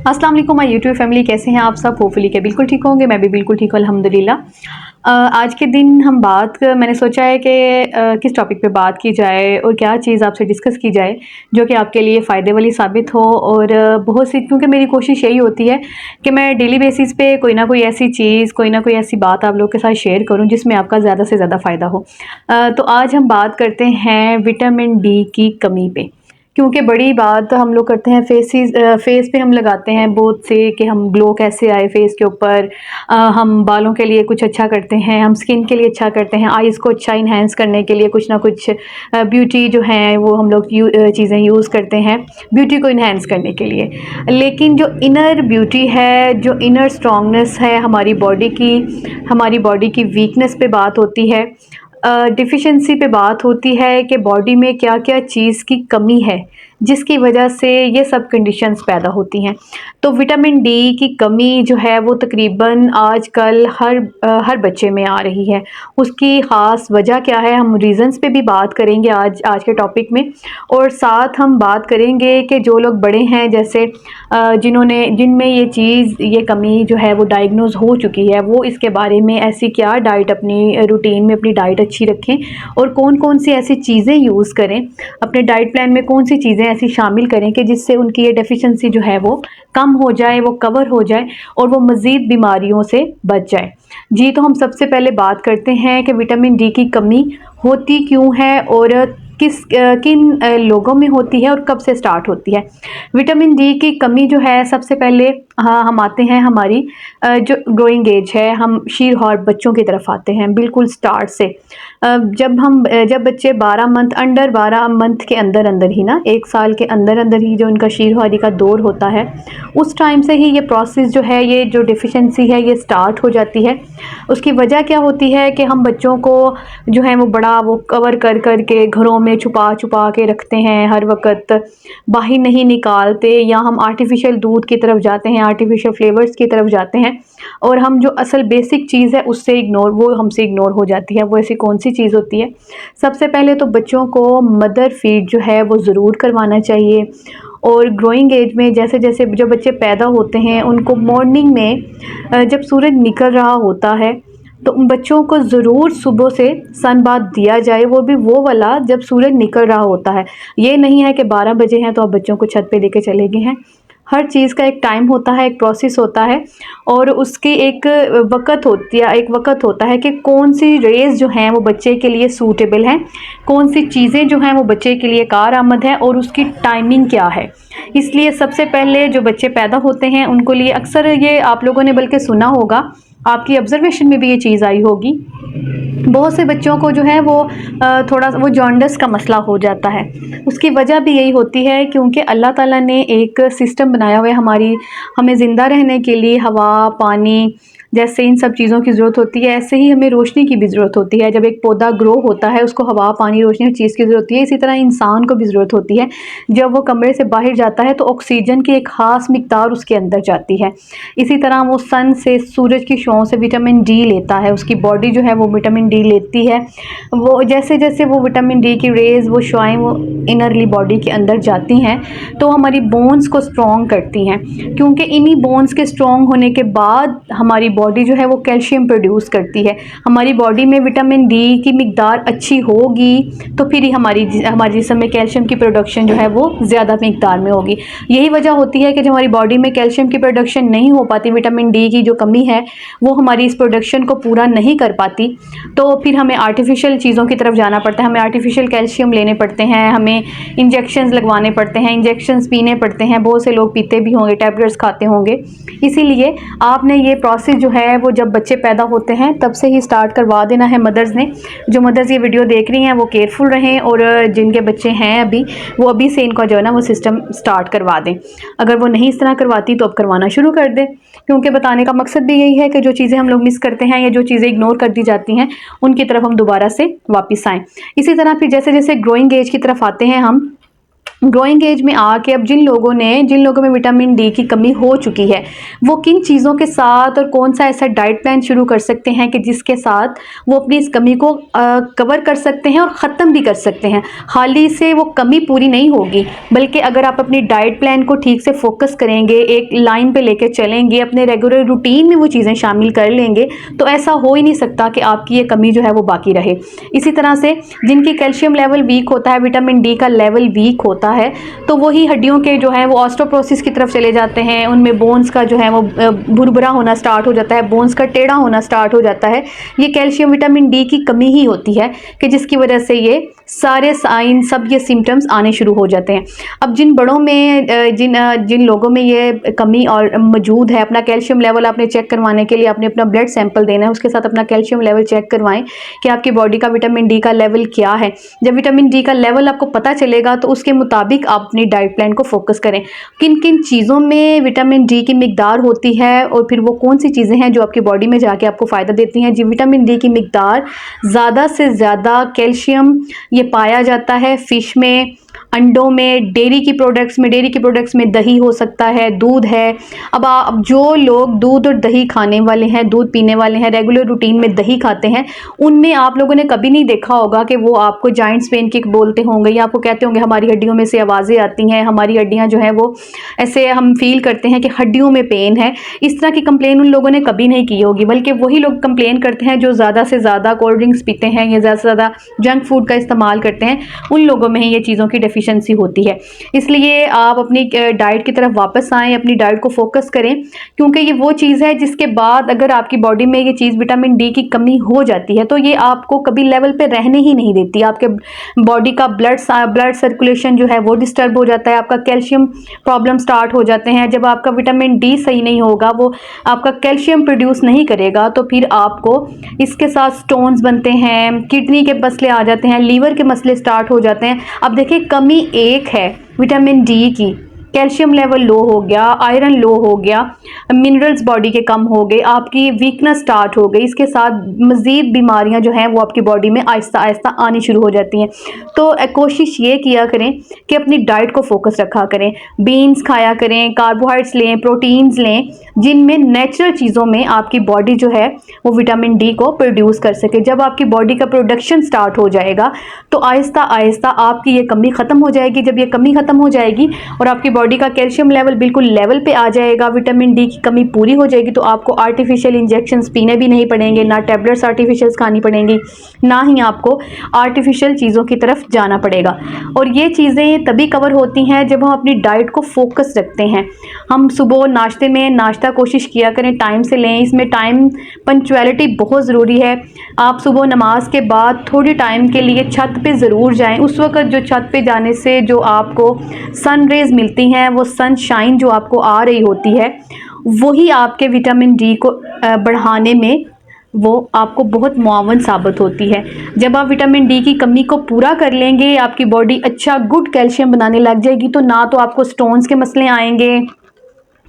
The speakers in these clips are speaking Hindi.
अस्सलाम वालेकुम माय यूट्यूब फैमिली, कैसे हैं आप सब? होपफुली के बिल्कुल ठीक होंगे। मैं भी बिल्कुल ठीक हूँ अल्हम्दुलिल्लाह। आज के दिन हम मैंने सोचा है कि किस टॉपिक पे बात की जाए और क्या चीज़ आपसे डिस्कस की जाए जो कि आपके लिए फ़ायदे वाली साबित हो। और बहुत सी, क्योंकि मेरी कोशिश यही होती है कि मैं डेली बेसिस पे कोई ना कोई ऐसी चीज़, कोई ना कोई ऐसी बात आप लोगों के साथ शेयर करूँ जिसमें आपका ज़्यादा से ज़्यादा फ़ायदा हो। तो आज हम बात करते हैं विटामिन डी की कमी पे, क्योंकि बड़ी बात हम लोग करते हैं फेस पे हम लगाते हैं बहुत से कि हम ग्लो कैसे आए फेस के ऊपर। हम बालों के लिए कुछ अच्छा करते हैं, हम स्किन के लिए अच्छा करते हैं, आइज़ को अच्छा इन्हेंस करने के लिए कुछ ना कुछ ब्यूटी जो है वो हम लोग चीज़ें यूज़ करते हैं ब्यूटी को इन्हेंस करने के लिए। लेकिन जो इनर ब्यूटी है, जो इनर स्ट्रॉन्गनेस है हमारी बॉडी की वीकनेस पे बात होती है, डिफ़िशियंसी पे बात होती है कि बॉडी में क्या-क्या चीज़ की कमी है, जिसकी वजह से ये सब कंडीशंस पैदा होती हैं। तो विटामिन डी की कमी जो है वो तकरीबन आजकल हर बच्चे में आ रही है। उसकी ख़ास वजह क्या है, हम रीज़न्स पे भी बात करेंगे आज के टॉपिक में। और साथ हम बात करेंगे कि जो लोग बड़े हैं, जैसे जिनमें ये कमी जो है वो डायग्नोज़ हो चुकी है, वो इसके बारे में ऐसी क्या डाइट अपनी रूटीन में अपनी डाइट अच्छी रखें और कौन-कौन सी ऐसी चीज़ें यूज़ करें, अपने डाइट प्लान में कौन सी चीज़ें ऐसी शामिल करें कि जिससे उनकी ये डेफ़िशिएंसी जो है वो कम हो जाए, वो कवर हो जाए और वो मज़ीद बीमारियों से बच जाए। जी, तो हम सबसे पहले बात करते हैं कि विटामिन डी की कमी होती क्यों है और किन लोगों में होती है और कब से स्टार्ट होती है। विटामिन डी की कमी जो है, सबसे पहले हाँ, हम आते हैं हमारी जो ग्रोइंग एज है, हम शीर-हॉट बच्चों की तरफ आते हैं बिल्कुल स्टार्ट से। जब बच्चे 12 मंथ के अंदर-अंदर ही ना, 1 साल के अंदर-अंदर ही जो उनका शीर-हॉरी का दौर होता है, उस टाइम से ही ये प्रोसेस जो है, ये जो डेफ़िशिएंसी है, ये स्टार्ट हो जाती है। उसकी वजह क्या होती है कि हम बच्चों को जो है वो बड़ा वो कवर कर के घरों में छुपा के रखते हैं, हर वक़्त बाहर नहीं निकालते, या हम आर्टिफ़िशियल दूध की तरफ जाते हैं, आर्टिफ़िशियल फ्लेवर्स की तरफ जाते हैं और हम जो असल बेसिक चीज़ है वो हमसे इग्नोर हो जाती है। वो ऐसी कौन-सी चीज़ होती है? सबसे पहले तो बच्चों को मदर फीड जो है वो ज़रूर करवाना चाहिए। और ग्रोइंग एज में जैसे-जैसे जब बच्चे पैदा होते हैं, उनको मॉर्निंग में जब सूरज निकल रहा होता है, तो उन बच्चों को ज़रूर सुबह से सन बाथ दिया जाए, वो भी वो वाला जब सूरज निकल रहा होता है। ये नहीं है कि 12 बजे हैं तो आप बच्चों को छत पे लेके चले गए हैं। हर चीज़ का एक टाइम होता है, एक प्रोसेस होता है और उसकी एक वक़्त होता है कि कौन-सी रेज़ जो हैं वो बच्चे के लिए सूटेबल हैं, कौन-सी चीज़ें जो हैं वो बच्चे के लिए कारआमद हैं और उसकी टाइमिंग क्या है। इसलिए सबसे पहले जो बच्चे पैदा होते हैं उनको लिए अक्सर ये आप लोगों ने बल्कि सुना होगा, आपकी ऑब्ज़र्वेशन में भी ये चीज़ आई होगी, बहुत से बच्चों को जो है वो थोड़ा वो जॉन्डिस का मसला हो जाता है। उसकी वजह भी यही होती है क्योंकि अल्लाह ताला ने एक सिस्टम बनाया हुआ है हमें ज़िंदा रहने के लिए। हवा, पानी, जैसे इन सब चीज़ों की ज़रूरत होती है, ऐसे ही हमें रोशनी की भी ज़रूरत होती है। जब एक पौधा ग्रो होता है, उसको हवा, पानी, रोशनी हर चीज़ की ज़रूरत होती है। इसी तरह इंसान को भी ज़रूरत होती है। जब वो कमरे से बाहर जाता है तो ऑक्सीजन की एक ख़ास मिक़दार उसके अंदर जाती है। इसी तरह वो सूरज की छाँव से विटामिन डी लेता है, उसकी बॉडी जो है वो विटामिन डी लेती है। वो जैसे-जैसे वो विटामिन डी की रेज़, वो शुआएँ वो इनरली बॉडी के अंदर जाती हैं, तो हमारी बोन्स को स्ट्रॉन्ग करती हैं, क्योंकि इन्हीं बोन्स के स्ट्रॉन्ग होने के बाद हमारी बॉडी जो है वो कैल्शियम प्रोड्यूस करती है। हमारी बॉडी में विटामिन डी की मिक़दार अच्छी होगी तो फिर ही हमारे जिस्म में कैल्शियम की प्रोडक्शन जो है वो ज़्यादा मिक़दार में होगी। यही वजह होती है कि जब हमारी बॉडी में कैल्शियम की प्रोडक्शन नहीं हो पाती, विटामिन डी की जो कमी है वो हमारी इस प्रोडक्शन को पूरा नहीं कर पाती, तो फिर हमें आर्टिफ़िशियल चीज़ों की तरफ जाना पड़ता है, हमें आर्टिफ़िशियल कैल्शियम लेने पड़ते हैं, हमें इंजेक्शंस लगवाने पड़ते हैं, इंजेक्शंस पीने पड़ते हैं। बहुत से लोग पीते भी होंगे, टैबलेट्स खाते होंगे। इसीलिए आपने ये प्रोसेस जो है वो जब बच्चे पैदा होते हैं तब से ही स्टार्ट करवा देना है मदर्स ने। जो मदर्स ये वीडियो देख रही हैं वो केयरफुल रहें और जिनके बच्चे हैं अभी, वो अभी से इनका जो है ना वो सिस्टम स्टार्ट करवा दें। अगर वो नहीं इस तरह करवाती तो अब करवाना शुरू कर दें, क्योंकि बताने का मकसद भी यही है कि जो चीज़ें हम लोग मिस करते हैं या जो चीज़ें इग्नोर कर दी जाती हैं, उनकी तरफ हम दोबारा से वापस आएँ। इसी तरह फिर जैसे-जैसे ग्रोइंग एज की तरफ आते हैं हम, ग्रोइंग एज में आके अब जिन लोगों में विटामिन डी की कमी हो चुकी है, वो किन चीज़ों के साथ और कौन सा ऐसा डाइट प्लान शुरू कर सकते हैं कि जिसके साथ वो अपनी इस कमी को कवर कर सकते हैं और ख़त्म भी कर सकते हैं। हाल ही से वो कमी पूरी नहीं होगी, बल्कि अगर आप अपनी डाइट प्लान को ठीक से फोकस करेंगे, एक लाइन पे लेके चलेंगे, अपने रेगुलर रूटीन में वो चीज़ें शामिल कर लेंगे, तो ऐसा हो ही नहीं सकता कि आपकी ये कमी जो है वो बाकी रहे। इसी तरह से जिनकी कैल्शियम लेवल वीक होता है, विटामिन डी का लेवल वीक होता है, तो वही हड्डियों के जो है वो ऑस्टियोपोरोसिस की तरफ चले जाते हैं, उनमें बोन्स का जो है वो भुरभुरा होना स्टार्ट हो जाता है, बोन्स का टेढ़ा होना स्टार्ट हो जाता है। ये कैल्शियम विटामिन डी की कमी ही होती है कि जिसकी वजह से ये सारे साइन सब ये सिम्टम्स आने शुरू हो जाते हैं। अब जिन बड़ों में जिन लोगों में ये कमी और मौजूद है, अपना कैल्शियम लेवल आपने चेक करवाने के लिए आपने अपना ब्लड सैंपल देना है, उसके साथ अपना कैल्शियम लेवल चेक करवाएं कि आपकी बॉडी का विटामिन डी का लेवल क्या है। जब विटामिन डी का लेवल आपको पता चलेगा तो उसके मुताबिक आप अपनी डाइट प्लान को फोकस करें, किन किन चीज़ों में विटामिन डी की मिकदार होती है और फिर वो कौन सी चीज़ें हैं जो आपकी बॉडी में जाके आपको फ़ायदा देती हैं। जी, विटामिन डी की मिकदार ज़्यादा से ज़्यादा कैल्शियम ये पाया जाता है फ़िश में, अंडों में, डेयरी की प्रोडक्ट्स में दही हो सकता है, दूध है। अब जो लोग दूध और दही खाने वाले हैं, दूध पीने वाले हैं, रेगुलर रूटीन में दही खाते हैं, उनमें आप लोगों ने कभी नहीं देखा होगा कि वो आपको जॉइंट्स पेन की बोलते होंगे या आपको कहते होंगे हमारी हड्डियों में से आवाज़ें आती हैं, हमारी हड्डियाँ जो हैं वो ऐसे हम फील करते हैं कि हड्डियों में पेन है। इस तरह की कंप्लेन उन लोगों ने कभी नहीं की होगी, बल्कि वही लोग कंप्लेन करते हैं जो ज़्यादा से ज़्यादा कोल्ड ड्रिंक्स पीते हैं या ज़्यादा से ज़्यादा जंक फूड का इस्तेमाल करते हैं, उन लोगों में ही ये चीज़ों की डेफिशिएंसी होती है। इसलिए आप अपनी डाइट की तरफ वापस आएँ, अपनी डाइट को फोकस करें, क्योंकि ये वो चीज़ है जिसके बाद अगर आपकी बॉडी में ये चीज़ विटामिन डी की कमी हो जाती है तो ये आपको कभी लेवल पे रहने ही नहीं देती। आपके बॉडी का ब्लड सर्कुलेशन जो है वो डिस्टर्ब हो जाता है, आपका कैल्शियम प्रॉब्लम स्टार्ट हो जाते हैं। जब आपका विटामिन डी सही नहीं होगा, वो आपका कैल्शियम प्रोड्यूस नहीं करेगा, तो फिर आपको इसके साथ स्टोन्स बनते हैं, किडनी के मसले आ जाते हैं, लीवर के मसले स्टार्ट हो जाते हैं। अब देखिए, कमी एक है विटामिन डी की, कैल्शियम लेवल लो हो गया, आयरन लो हो गया, मिनरल्स बॉडी के कम हो गए, आपकी वीकनेस स्टार्ट हो गई, इसके साथ मज़ीद बीमारियां जो हैं वो आपकी बॉडी में आहिस्ता आहिस्ता आनी शुरू हो जाती हैं। तो कोशिश ये किया करें कि अपनी डाइट को फोकस रखा करें, बीन्स खाया करें, कार्बोहाइड्रेट्स लें, प्रोटीन्स लें, जिनमें नेचुरल चीज़ों में आपकी बॉडी जो है वो विटामिन डी को प्रोड्यूस कर सके। जब आपकी बॉडी का प्रोडक्शन स्टार्ट हो जाएगा तो आहिस्ता आहिस्ता आपकी ये कमी ख़त्म हो जाएगी। जब ये कमी ख़त्म हो जाएगी और आपकी बॉडी का कैल्शियम लेवल बिल्कुल लेवल पे आ जाएगा, विटामिन डी की कमी पूरी हो जाएगी, तो आपको आर्टिफिशियल इंजेक्शंस पीने भी नहीं पड़ेंगे, ना टैबलेट्स आर्टिफिशियल्स खानी पड़ेंगी, ना ही आपको आर्टिफिशियल चीज़ों की तरफ जाना पड़ेगा। और ये चीज़ें तभी कवर होती हैं जब हम अपनी डाइट को फोकस रखते हैं। हम सुबह नाश्ते में नाश्ता कोशिश किया करें टाइम से लें, इसमें टाइम पंक्चुअलिटी बहुत ज़रूरी है। आप सुबह नमाज के बाद थोड़ी टाइम के लिए छत पे ज़रूर जाएं। उस वक्त जो छत पे जाने से जो आपको सन रेज़ मिलती हैं, वो सनशाइन जो आपको आ रही होती है, वही आपके विटामिन डी को बढ़ाने में वो आपको बहुत मुआवन साबित होती है। जब आप विटामिन डी की कमी को पूरा कर लेंगे, आपकी बॉडी अच्छा गुड कैल्शियम बनाने लग जाएगी, तो ना तो आपको स्टोन्स के मसले आएंगे,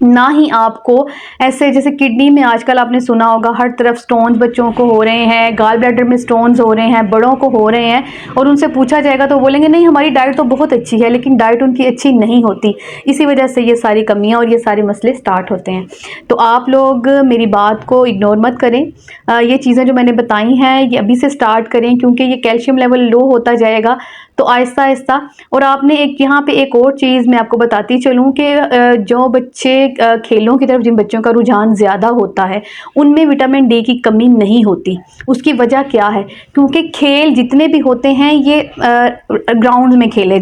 ना ही आपको ऐसे जैसे किडनी में आजकल आपने सुना होगा हर तरफ स्टोन्स बच्चों को हो रहे हैं, गाल ब्लैडर में स्टोन्स हो रहे हैं, बड़ों को हो रहे हैं, और उनसे पूछा जाएगा तो बोलेंगे नहीं हमारी डाइट तो बहुत अच्छी है, लेकिन डाइट उनकी अच्छी नहीं होती। इसी वजह से ये सारी कमियां और ये सारे मसले स्टार्ट होते हैं। तो आप लोग मेरी बात को इग्नोर मत करें, ये चीज़ें जो मैंने बताई हैं ये अभी से स्टार्ट करें, क्योंकि ये कैल्शियम लेवल लो होता जाएगा तो आहिस्ता आहिस्ता। और आपने यहाँ पे एक और चीज़ मैं आपको बताती चलूँ कि जो बच्चे खेलों की तरफ जिन बच्चों का रुझान ज़्यादा होता है उनमें विटामिन डी की कमी नहीं होती। उसकी वजह क्या है? क्योंकि खेल जितने भी होते हैं ये ग्राउंड्स में खेले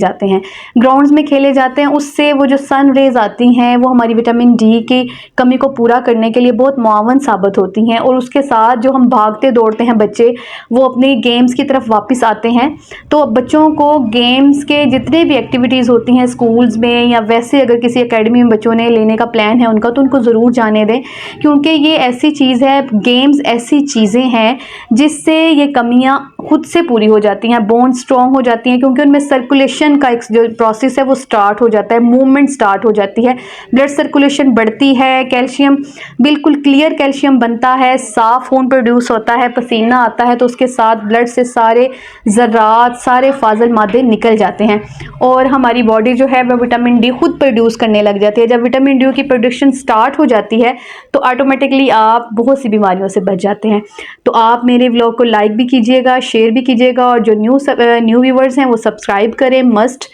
जाते हैं, उससे वो जो सन रेज आती हैं वो हमारी विटामिन डी की कमी को पूरा करने के लिए बहुत मुआवन साबित होती हैं। और उसके साथ जो हम भागते दौड़ते हैं बच्चे, वो अपने गेम्स की तरफ वापस आते हैं। तो बच्चों को गेम्स के जितने भी एक्टिविटीज़ होती हैं स्कूल्स में, या वैसे अगर किसी एकेडमी में बच्चों ने लेने का प्लान है उनका, तो उनको ज़रूर जाने दें, क्योंकि ये ऐसी चीज़ है, गेम्स ऐसी चीज़ें हैं जिससे ये कमियां खुद से पूरी हो जाती हैं, बोन स्ट्रॉन्ग हो जाती हैं, क्योंकि उनमें सर्कुलेशन का एक जो प्रोसेस है वो स्टार्ट हो जाता है, मूवमेंट स्टार्ट हो जाती है, ब्लड सर्कुलेशन बढ़ती है, कैल्शियम बिल्कुल क्लियर कैल्शियम बनता है, साफ खून प्रोड्यूस होता है, पसीना आता है, तो उसके साथ ब्लड से सारे ज़र्रात, सारे फाजल मादे निकल जाते हैं और हमारी बॉडी जो है वह विटामिन डी खुद प्रोड्यूस करने लग जाती है। जब विटामिन डी की प्रोडक्शन स्टार्ट हो जाती है तो ऑटोमेटिकली आप बहुत सी बीमारियों से बच जाते हैं। तो आप मेरे व्लॉग को लाइक भी कीजिएगा, शेयर भी कीजिएगा और जो न्यू व्यूवर्स हैं वो सब्सक्राइब करें मस्ट।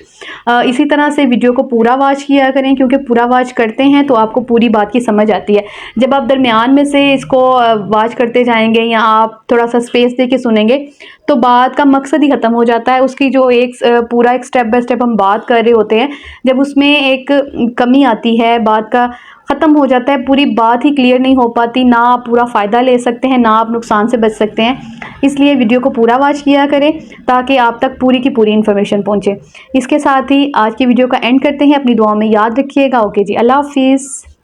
इसी तरह से वीडियो को पूरा वॉच किया करें, क्योंकि पूरा वॉच करते हैं तो आपको पूरी बात की समझ आती है। जब आप दरमियान में से इसको वॉच करते जाएंगे या आप थोड़ा सा स्पेस दे के सुनेंगे तो बात का मकसद ही ख़त्म हो जाता है। उसकी जो पूरा एक स्टेप बाय स्टेप हम बात कर रहे होते हैं, जब उसमें एक कमी आती है बात का ख़त्म हो जाता है, पूरी बात ही क्लियर नहीं हो पाती, ना आप पूरा फ़ायदा ले सकते हैं ना आप नुकसान से बच सकते हैं। इसलिए वीडियो को पूरा वॉच किया करें ताकि आप तक पूरी की पूरी इन्फॉर्मेशन पहुंचे। इसके साथ ही आज की वीडियो का एंड करते हैं। अपनी दुआ में याद रखिएगा। ओके जी, अल्लाह हाफिज़।